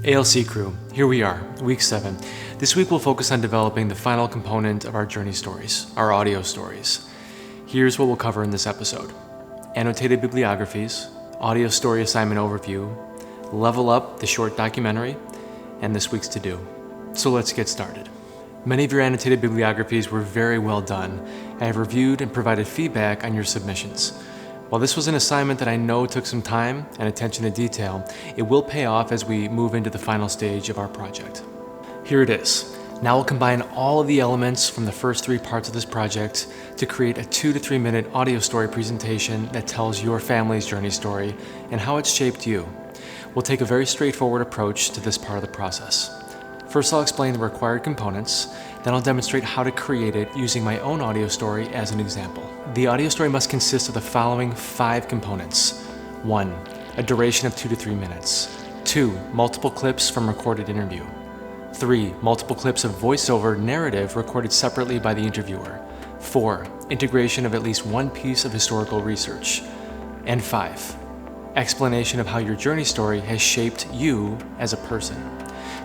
ALC crew, here we are, week 7. This week we'll focus on developing the final component of our journey stories, our audio stories. Here's what we'll cover in this episode. Annotated bibliographies, audio story assignment overview, level up the short documentary, and this week's to-do. So let's get started. Many of your annotated bibliographies were very well done. I have reviewed and provided feedback on your submissions. While this was an assignment that I know took some time and attention to detail, it will pay off as we move into the final stage of our project. Here it is. Now we'll combine all of the elements from the first 3 parts of this project to create a 2 to 3 minute audio story presentation that tells your family's journey story and how it's shaped you. We'll take a very straightforward approach to this part of the process. First, I'll explain the required components, then I'll demonstrate how to create it using my own audio story as an example. The audio story must consist of the following 5 components. 1. A duration of 2 to 3 minutes. 2. Multiple clips from recorded interview. 3. Multiple clips of voiceover narrative recorded separately by the interviewer. 4. Integration of at least one piece of historical research. And 5. Explanation of how your journey story has shaped you as a person.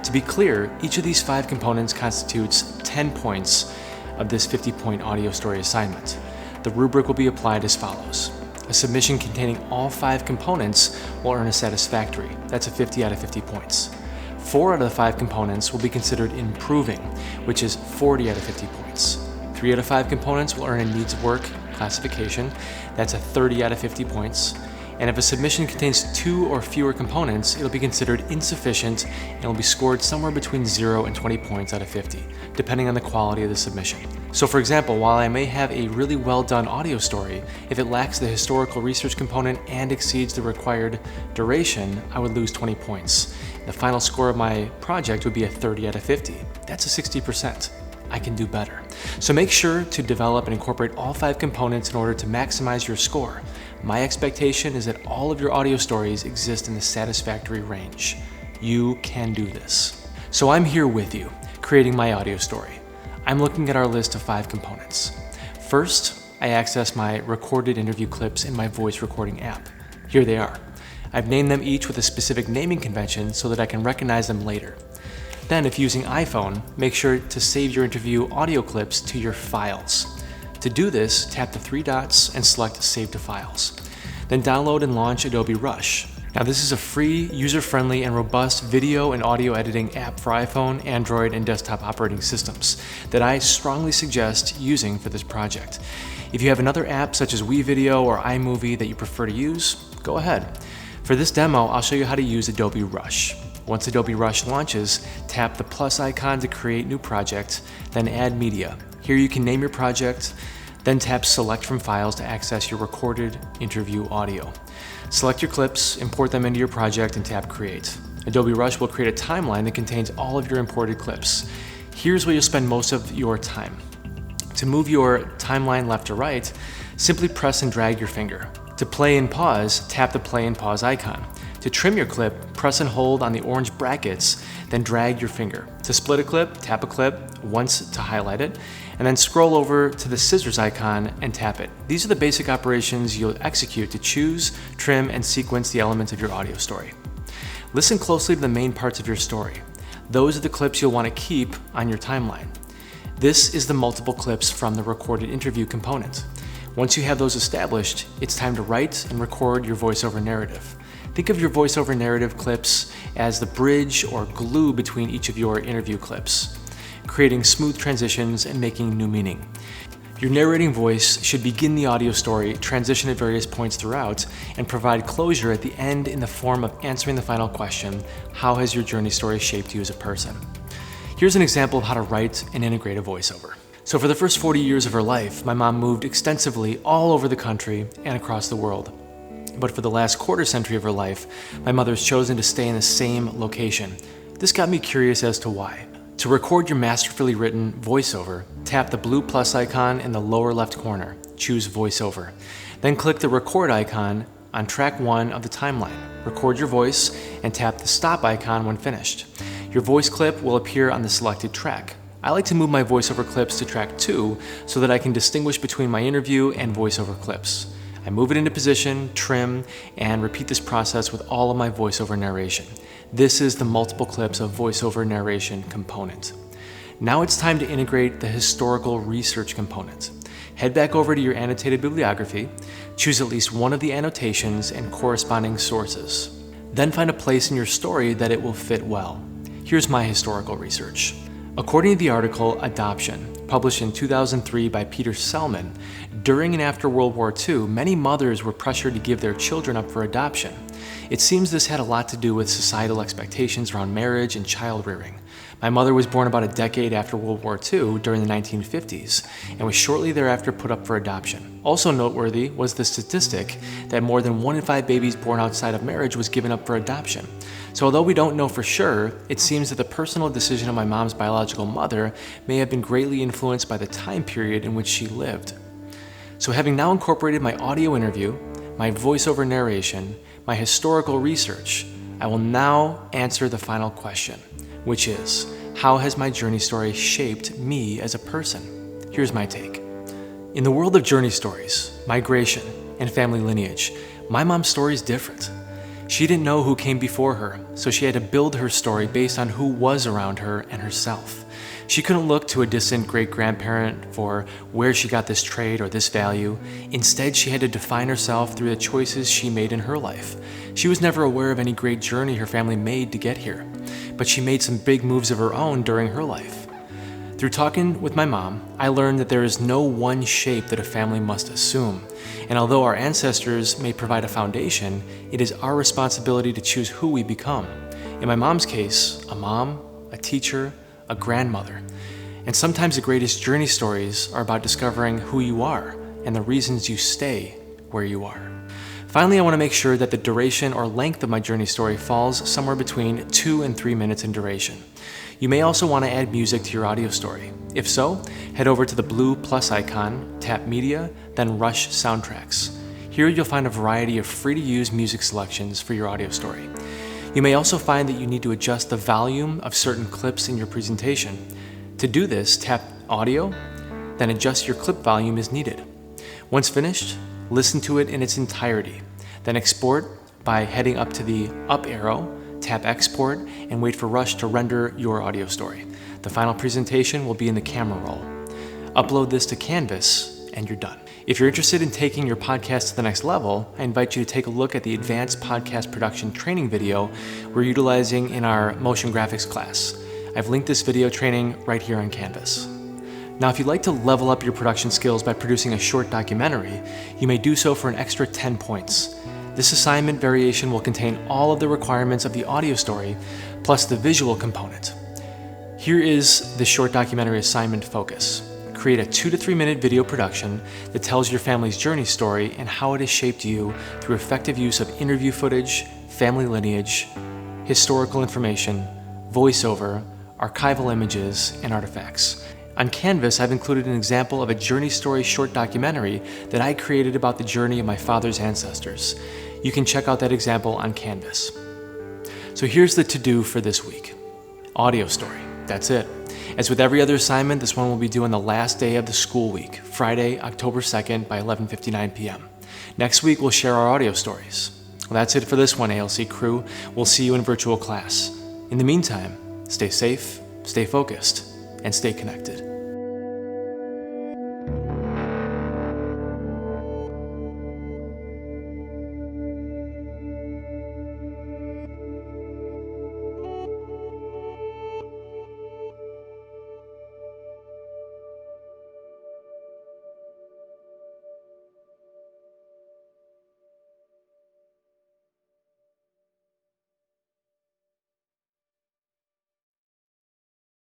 To be clear, each of these 5 components constitutes 10 points of this 50-point audio story assignment. The rubric will be applied as follows. A submission containing all 5 components will earn a satisfactory. That's a 50 out of 50 points. 4 out of the 5 components will be considered improving, which is 40 out of 50 points. 3 out of 5 components will earn a needs of work classification. That's a 30 out of 50 points. And if a submission contains 2 or fewer components, it'll be considered insufficient and will be scored somewhere between 0 and 20 points out of 50, depending on the quality of the submission. So for example, while I may have a really well done audio story, if it lacks the historical research component and exceeds the required duration, I would lose 20 points. The final score of my project would be a 30 out of 50. That's a 60%. I can do better. So make sure to develop and incorporate all 5 components in order to maximize your score. My expectation is that all of your audio stories exist in the satisfactory range. You can do this. So I'm here with you, creating my audio story. I'm looking at our list of 5 components. First, I access my recorded interview clips in my voice recording app. Here they are. I've named them each with a specific naming convention so that I can recognize them later. Then, if using iPhone, make sure to save your interview audio clips to your files. To do this, tap the 3 dots and select Save to Files. Then download and launch Adobe Rush. Now this is a free, user-friendly, and robust video and audio editing app for iPhone, Android, and desktop operating systems that I strongly suggest using for this project. If you have another app such as WeVideo or iMovie that you prefer to use, go ahead. For this demo, I'll show you how to use Adobe Rush. Once Adobe Rush launches, tap the plus icon to create new project, then add media. Here you can name your project, then tap select from files to access your recorded interview audio. Select your clips, import them into your project, and tap create. Adobe Rush will create a timeline that contains all of your imported clips. Here's where you'll spend most of your time. To move your timeline left to right, simply press and drag your finger. To play and pause, tap the play and pause icon. To trim your clip, press and hold on the orange brackets, then drag your finger. To split a clip, tap a clip once to highlight it, and then scroll over to the scissors icon and tap it. These are the basic operations you'll execute to choose, trim, and sequence the elements of your audio story. Listen closely to the main parts of your story. Those are the clips you'll want to keep on your timeline. This is the multiple clips from the recorded interview component. Once you have those established, it's time to write and record your voiceover narrative. Think of your voiceover narrative clips as the bridge or glue between each of your interview clips, creating smooth transitions and making new meaning. Your narrating voice should begin the audio story, transition at various points throughout, and provide closure at the end in the form of answering the final question, how has your journey story shaped you as a person? Here's an example of how to write and integrate a voiceover. So for the first 40 years of her life, my mom moved extensively all over the country and across the world. But for the last quarter century of her life, my mother's chosen to stay in the same location. This got me curious as to why. To record your masterfully written voiceover, tap the blue plus icon in the lower left corner. Choose voiceover. Then click the record icon on track 1 of the timeline. Record your voice and tap the stop icon when finished. Your voice clip will appear on the selected track. I like to move my voiceover clips to track 2 so that I can distinguish between my interview and voiceover clips. I move it into position, trim, and repeat this process with all of my voiceover narration. This is the multiple clips of voiceover narration component. Now it's time to integrate the historical research component. Head back over to your annotated bibliography, choose at least one of the annotations and corresponding sources. Then find a place in your story that it will fit well. Here's my historical research. According to the article Adoption, published in 2003 by Peter Selman, during and after World War II, many mothers were pressured to give their children up for adoption. It seems this had a lot to do with societal expectations around marriage and child rearing. My mother was born about a decade after World War II during the 1950s and was shortly thereafter put up for adoption. Also noteworthy was the statistic that more than 1 in 5 babies born outside of marriage was given up for adoption. So although we don't know for sure, it seems that the personal decision of my mom's biological mother may have been greatly influenced by the time period in which she lived. So having now incorporated my audio interview, my voiceover narration, my historical research, I will now answer the final question, which is, how has my journey story shaped me as a person? Here's my take. In the world of journey stories, migration, and family lineage, my mom's story is different. She didn't know who came before her, so she had to build her story based on who was around her and herself. She couldn't look to a distant great-grandparent for where she got this trait or this value. Instead, she had to define herself through the choices she made in her life. She was never aware of any great journey her family made to get here, but she made some big moves of her own during her life. Through talking with my mom, I learned that there is no one shape that a family must assume. And although our ancestors may provide a foundation, it is our responsibility to choose who we become. In my mom's case, a mom, a teacher, a grandmother. And sometimes the greatest journey stories are about discovering who you are and the reasons you stay where you are. Finally, I want to make sure that the duration or length of my journey story falls somewhere between 2 and 3 minutes in duration. You may also want to add music to your audio story. If so, head over to the blue plus icon, tap Media, then Rush Soundtracks. Here you'll find a variety of free-to-use music selections for your audio story. You may also find that you need to adjust the volume of certain clips in your presentation. To do this, tap Audio, then adjust your clip volume as needed. Once finished, listen to it in its entirety. Then export by heading up to the up arrow, tap Export, and wait for Rush to render your audio story. The final presentation will be in the camera roll. Upload this to Canvas, and you're done. If you're interested in taking your podcast to the next level, I invite you to take a look at the advanced podcast production training video we're utilizing in our motion graphics class. I've linked this video training right here on Canvas. Now, if you'd like to level up your production skills by producing a short documentary, you may do so for an extra 10 points. This assignment variation will contain all of the requirements of the audio story, plus the visual component. Here is the short documentary assignment focus. Create a 2 to 3 minute video production that tells your family's journey story and how it has shaped you through effective use of interview footage, family lineage, historical information, voiceover, archival images, and artifacts. On Canvas, I've included an example of a journey story short documentary that I created about the journey of my father's ancestors. You can check out that example on Canvas. So here's the to-do for this week. Audio story. That's it. As with every other assignment, this one will be due on the last day of the school week, Friday, October 2nd by 11:59 p.m. Next week, we'll share our audio stories. Well, that's it for this one, ALC crew. We'll see you in virtual class. In the meantime, stay safe, stay focused, and stay connected.